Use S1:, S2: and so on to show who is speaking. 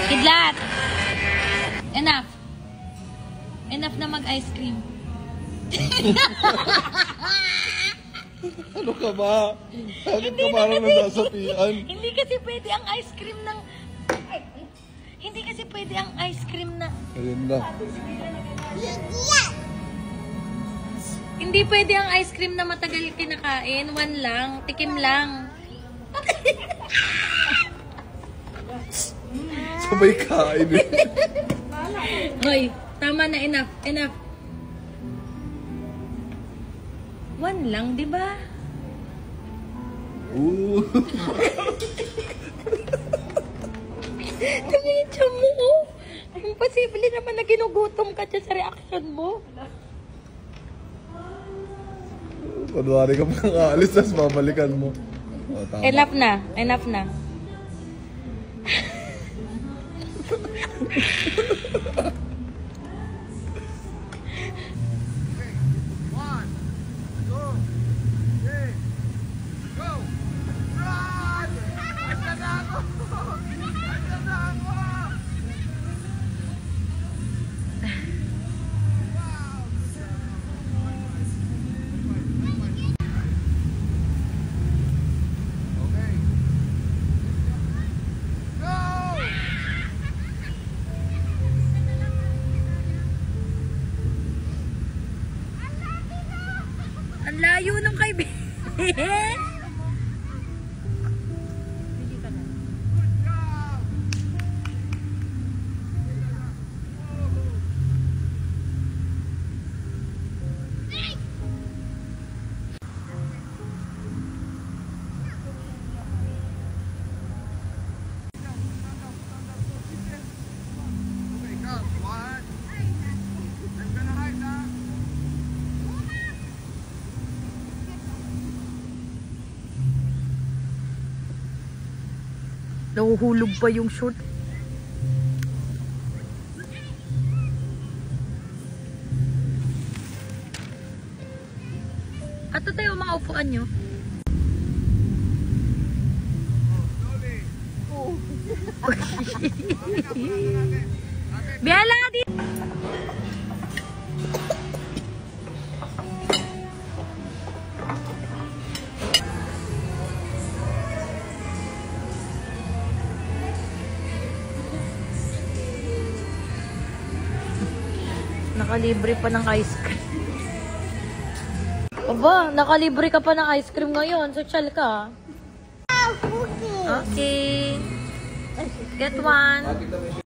S1: Kidlat! Enough. Enough na mag-ice cream.
S2: Ano ka ba? Bakit ka parang nasasapian?
S1: Hindi kasi pwede ang ice cream ng... Hindi kasi pwede ang ice cream na...
S2: Ayun na.
S1: Hindi pwede ang ice cream na matagal kinakain. One lang. Tikim lang.
S2: Sabay kain eh.
S1: Hoy, tama na. Enough. Enough. One lang, di ba?
S2: Ooh.
S1: Tingnan siya mo, oh. Imposible naman na ginugutom ka dyan sa reaction mo.
S2: Kunwari ka pang aalis, tapos babalikan mo. Oh, tama.
S1: Enough na. Enough na. Ang layo ng kaibigan. Nahuhulog pa yung short. At ito tayo mga upuan nyo. Biala di. Nakalibre pa ng ice cream. Aba, nakalibre ka pa ng ice cream ngayon. Social ka. Okay. Get one.